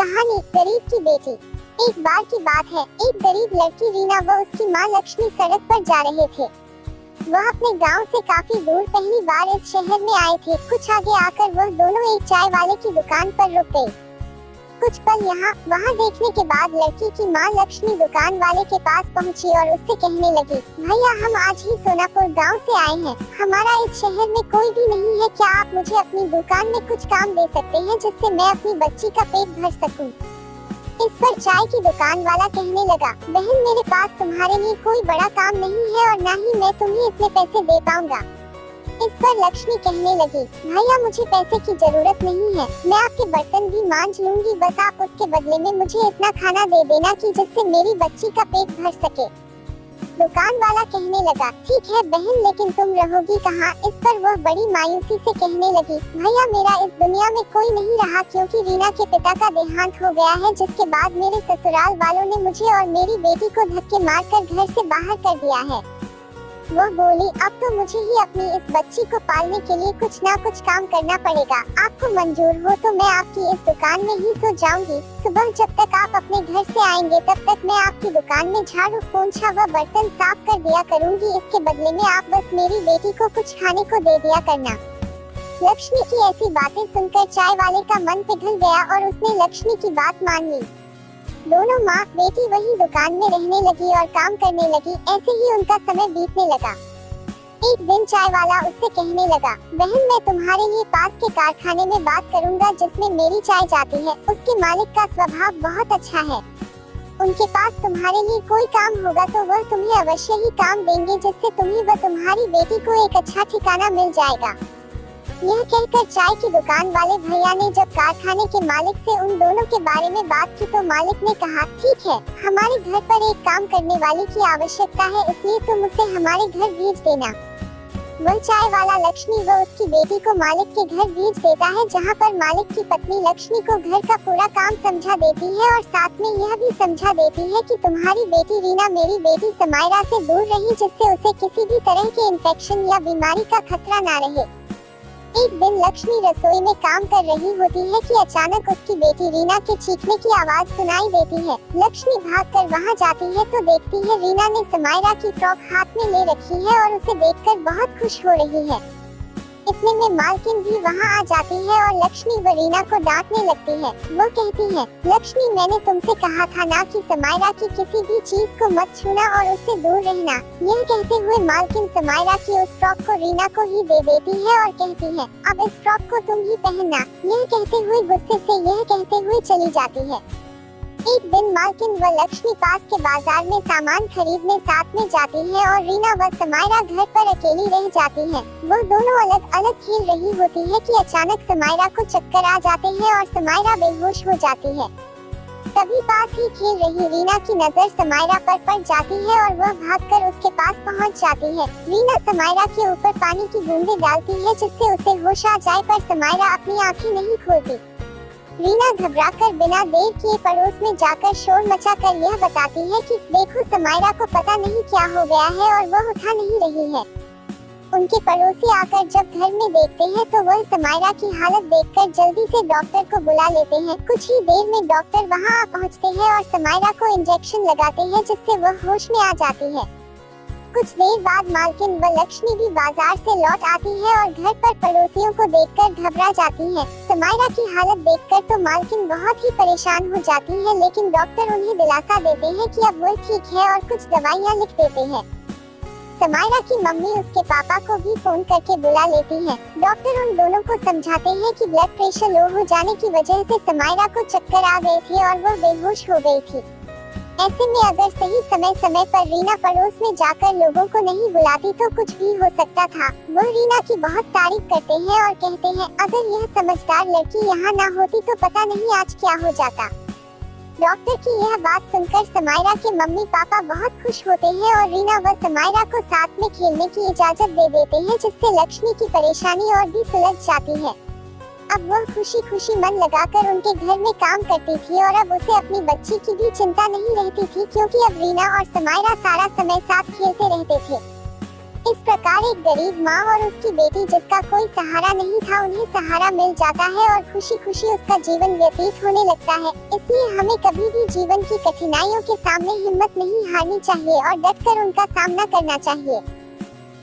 कहानी गरीब की बेटी। एक बार की बात है, एक गरीब लड़की रीना व उसकी माँ लक्ष्मी सड़क पर जा रहे थे। वह अपने गांव से काफी दूर पहली बार इस शहर में आए थे। कुछ आगे आकर वह दोनों एक चाय वाले की दुकान पर रुक गए। कुछ पल यहाँ वहाँ देखने के बाद लड़की की माँ लक्ष्मी दुकान वाले के पास पहुँची और उससे कहने लगी, भैया हम आज ही सोनापुर गांव से आए हैं, हमारा इस शहर में कोई भी नहीं है, क्या आप मुझे अपनी दुकान में कुछ काम दे सकते हैं जिससे मैं अपनी बच्ची का पेट भर सकूं? इस पर चाय की दुकान वाला कहने लगा, बहन मेरे पास तुम्हारे लिए कोई बड़ा काम नहीं है और ना ही मैं तुम्हें इतने पैसे दे पाऊंगा। इस पर लक्ष्मी कहने लगी, भैया मुझे पैसे की जरूरत नहीं है, मैं आपके बर्तन भी मांज लूंगी, बस आप उसके बदले में मुझे इतना खाना दे देना कि जिससे मेरी बच्ची का पेट भर सके। दुकान वाला कहने लगा, ठीक है बहन, लेकिन तुम रहोगी कहाँ? इस पर वह बड़ी मायूसी से कहने लगी, भैया मेरा इस दुनिया में कोई नहीं रहा, क्योंकि रीना के पिता का देहांत हो गया है, जिसके बाद मेरे ससुराल वालों ने मुझे और मेरी बेटी को धक्के मारकर घर से बाहर कर दिया है। वह बोली, अब तो मुझे ही अपनी इस बच्ची को पालने के लिए कुछ ना कुछ काम करना पड़ेगा। आपको मंजूर हो तो मैं आपकी इस दुकान में ही सो जाऊंगी। सुबह जब तक आप अपने घर से आएंगे तब तक मैं आपकी दुकान में झाड़ू पोंछा व बर्तन साफ कर दिया करूंगी। इसके बदले में आप बस मेरी बेटी को कुछ खाने को दे दिया करना। लक्ष्मी की ऐसी बातें सुनकर चाय वाले का मन पिघल गया और उसने लक्ष्मी की बात मान ली। दोनों माँ बेटी वही दुकान में रहने लगी और काम करने लगी। ऐसे ही उनका समय बीतने लगा। एक दिन चाय वाला उससे कहने लगा, बहन मैं तुम्हारे लिए पास के कारखाने में बात करूंगा जिसमें मेरी चाय जाती है। उसके मालिक का स्वभाव बहुत अच्छा है, उनके पास तुम्हारे लिए कोई काम होगा तो वह तुम्हें अवश्य ही काम देंगे, जिससे तुम्हें व तुम्हारी बेटी को एक अच्छा ठिकाना मिल जाएगा। यह कहकर चाय की दुकान वाले भैया ने जब कारखाने के मालिक से उन दोनों के बारे में बात की तो मालिक ने कहा, ठीक है, हमारे घर पर एक काम करने वाले की आवश्यकता है, इसलिए तुम उसे हमारे घर भेज देना। वह चाय वाला लक्ष्मी व उसकी बेटी को मालिक के घर भेज देता है, जहां पर मालिक की पत्नी लक्ष्मी को घर का पूरा काम समझा देती है और साथ में यह भी समझा देती है कि तुम्हारी बेटी रीना मेरी बेटी समायरा से दूर रही, जिससे उसे किसी भी तरह के इन्फेक्शन या बीमारी का खतरा न रहे। एक दिन लक्ष्मी रसोई में काम कर रही होती है कि अचानक उसकी बेटी रीना के चीखने की आवाज सुनाई देती है। लक्ष्मी भागकर वहां जाती है तो देखती है रीना ने समायरा की फ्रॉक हाथ में ले रखी है और उसे देखकर बहुत खुश हो रही है। इतने में मालकिन भी वहां आ जाती है और लक्ष्मी व रीना को डांटने लगती है। वो कहती है, लक्ष्मी मैंने तुमसे कहा था ना कि समायरा की किसी भी चीज को मत छूना और उससे दूर रहना। यह कहते हुए मालकिन समायरा की उस फ्रॉक को रीना को ही दे देती है और कहती है, अब इस फ्रॉक को तुम ही पहनना। यह कहते हुए गुस्से से यह कहते हुए चली जाती है। एक दिन मालकिन व लक्ष्मी पास के बाजार में सामान खरीदने साथ में जाती है और रीना व समायरा घर पर अकेली रह जाती है। वो दोनों अलग अलग खेल रही होती है कि अचानक समायरा को चक्कर आ जाते हैं और समायरा बेहोश हो जाती है। तभी पास ही खेल रही रीना की नजर समायरा पर पड़ जाती है और वह भागकर उसके पास पहुंच जाती है। रीना समायरा के ऊपर पानी की बूंदें डालती है जिससे उसे होश आ जाए, पर समायरा अपनी आँखें नहीं खोलती। रीना घबराकर बिना देर किए पड़ोस में जाकर शोर मचाकर यह बताती है कि देखो समायरा को पता नहीं क्या हो गया है और वह उठा नहीं रही है। उनके पड़ोसी आकर जब घर में देखते हैं तो वह समायरा की हालत देखकर जल्दी से डॉक्टर को बुला लेते हैं। कुछ ही देर में डॉक्टर वहां आ पहुंचते हैं और समायरा को इंजेक्शन लगाते हैं जिससे वह होश में आ जाती है। कुछ देर बाद मालकिन व लक्ष्मी भी बाजार से लौट आती है और घर पर पड़ोसियों को देखकर घबरा जाती है। समायरा की हालत देखकर तो मालकिन बहुत ही परेशान हो जाती है, लेकिन डॉक्टर उन्हें दिलासा देते हैं कि अब वह ठीक है और कुछ दवाइयाँ लिख देते हैं। समायरा की मम्मी उसके पापा को भी फोन करके बुला लेती है। डॉक्टर उन दोनों को समझाते हैं कि ब्लड प्रेशर लो हो जाने की वजह से समायरा को चक्कर आ गए थे और वह बेहोश हो गई थी। ऐसे में अगर सही समय पर रीना पड़ोस में जाकर लोगों को नहीं बुलाती तो कुछ भी हो सकता था। वो रीना की बहुत तारीफ करते हैं और कहते हैं, अगर यह समझदार लड़की यहाँ ना होती तो पता नहीं आज क्या हो जाता। डॉक्टर की यह बात सुनकर समायरा के मम्मी पापा बहुत खुश होते हैं और रीना व समायरा को साथ में खेलने की इजाजत दे देते हैं, जिससे लक्ष्मी की परेशानी और भी सुलझ जाती है। अब वह खुशी खुशी मन लगाकर उनके घर में काम करती थी और अब उसे अपनी बच्ची की भी चिंता नहीं रहती थी, क्योंकि अब रीना और समायरा सारा समय साथ खेलते रहते थे। इस प्रकार एक गरीब माँ और उसकी बेटी जिसका कोई सहारा नहीं था, उन्हें सहारा मिल जाता है और खुशी खुशी उसका जीवन व्यतीत होने लगता है। इसलिए हमें कभी भी जीवन की कठिनाइयों के सामने हिम्मत नहीं हारनी चाहिए और डटकर उनका सामना करना चाहिए।